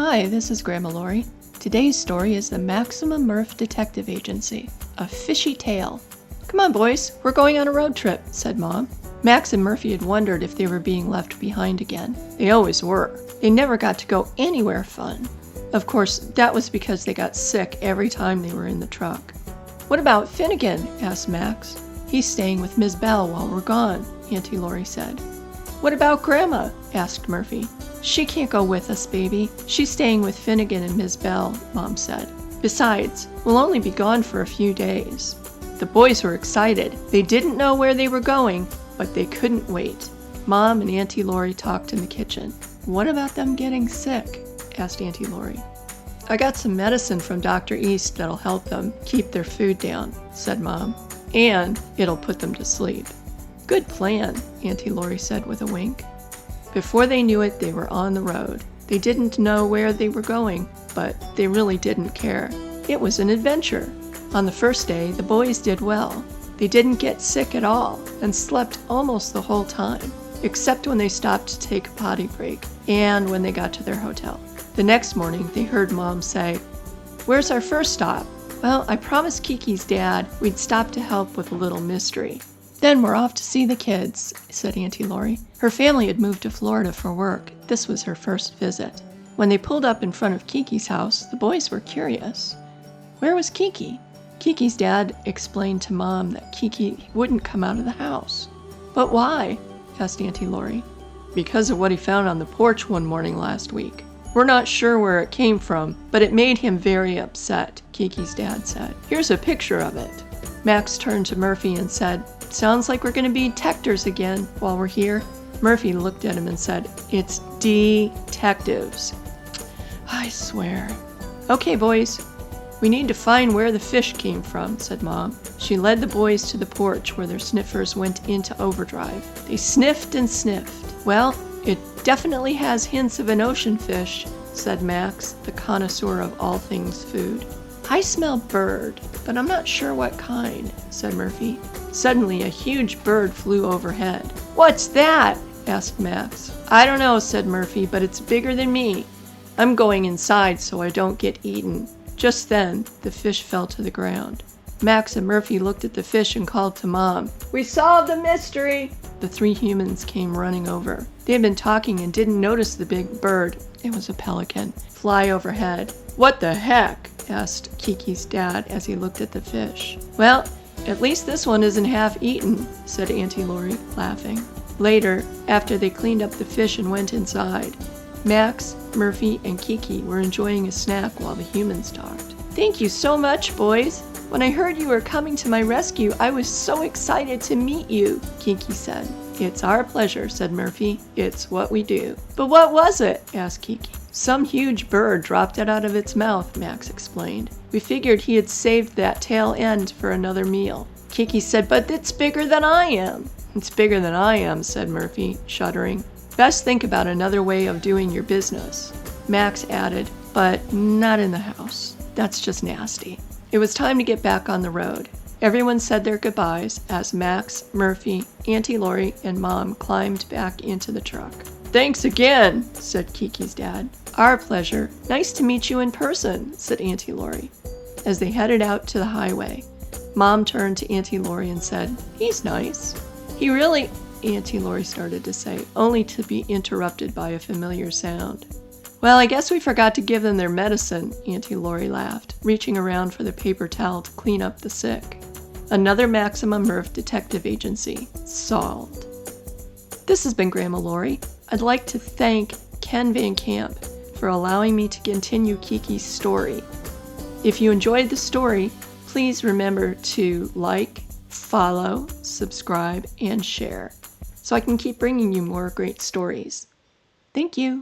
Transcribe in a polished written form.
Hi, this is Grandma Lori. Today's story is the Maximum Murph Detective Agency, a fishy tale. Come on, boys, we're going on a road trip, said Mom. Max and Murphy had wondered if they were being left behind again. They always were. They never got to go anywhere fun. Of course, that was because they got sick every time they were in the truck. What about Finnegan? Asked Max. He's staying with Ms. Bell while we're gone, Auntie Lori said. What about Grandma? Asked Murphy. She can't go with us, baby. She's staying with Finnegan and Ms. Bell, Mom said. Besides, we'll only be gone for a few days. The boys were excited. They didn't know where they were going, but they couldn't wait. Mom and Auntie Lori talked in the kitchen. What about them getting sick? Asked Auntie Lori. I got some medicine from Dr. East that'll help them keep their food down, said Mom. And it'll put them to sleep. Good plan, Auntie Lori said with a wink. Before they knew it, they were on the road. They didn't know where they were going, but they really didn't care. It was an adventure. On the first day, the boys did well. They didn't get sick at all and slept almost the whole time, except when they stopped to take a potty break and when they got to their hotel. The next morning, they heard Mom say, "Where's our first stop?" "Well, I promised Keke's dad we'd stop to help with a little mystery." "Then we're off to see the kids," said Auntie Lori. Her family had moved to Florida for work. This was her first visit. When they pulled up in front of Keke's house, the boys were curious. Where was Keke? Keke's dad explained to Mom that Keke wouldn't come out of the house. "But why?" asked Auntie Lori. "Because of what he found on the porch one morning last week. We're not sure where it came from, but it made him very upset," Keke's dad said. "Here's a picture of it." Max turned to Murphy and said, "Sounds like we're going to be detectives again while we're here." Murphy looked at him and said, "It's detectives." "I swear." "Okay, boys. We need to find where the fish came from," said Mom. She led the boys to the porch where their sniffers went into overdrive. They sniffed and sniffed. "Well, it definitely has hints of an ocean fish," said Max, the connoisseur of all things food. "I smell bird, but I'm not sure what kind," said Murphy. Suddenly, a huge bird flew overhead. "What's that?" asked Max. "I don't know," said Murphy, "but it's bigger than me. I'm going inside so I don't get eaten." Just then, the fish fell to the ground. Max and Murphy looked at the fish and called to Mom. "We solved the mystery!" The three humans came running over. They had been talking and didn't notice the big bird, it was a pelican, fly overhead. "What the heck?" asked Keke's dad as he looked at the fish. "Well, at least this one isn't half eaten," said Auntie Lori, laughing. Later, after they cleaned up the fish and went inside, Max, Murphy, and Keke were enjoying a snack while the humans talked. "Thank you so much, boys. When I heard you were coming to my rescue, I was so excited to meet you," Keke said. "It's our pleasure," said Murphy. "It's what we do." "But what was it?" asked Keke. "Some huge bird dropped it out of its mouth," Max explained. "We figured he had saved that tail end for another meal." Keke said, "But it's bigger than I am." "It's bigger than I am," said Murphy, shuddering. "Best think about another way of doing your business." Max added, "But not in the house. That's just nasty." It was time to get back on the road. Everyone said their goodbyes as Max, Murphy, Auntie Lori, and Mom climbed back into the truck. "Thanks again," said Keke's dad. "Our pleasure. Nice to meet you in person," said Auntie Lori. As they headed out to the highway, Mom turned to Auntie Lori and said, "He's nice." "He really," Auntie Lori started to say, only to be interrupted by a familiar sound. "Well, I guess we forgot to give them their medicine," Auntie Lori laughed, reaching around for the paper towel to clean up the sick. Another Maximum Murph Detective Agency solved. This has been Grandma Lori. I'd like to thank Ken Van Camp for allowing me to continue Keke's story. If you enjoyed the story, please remember to like, follow, subscribe, and share so I can keep bringing you more great stories. Thank you.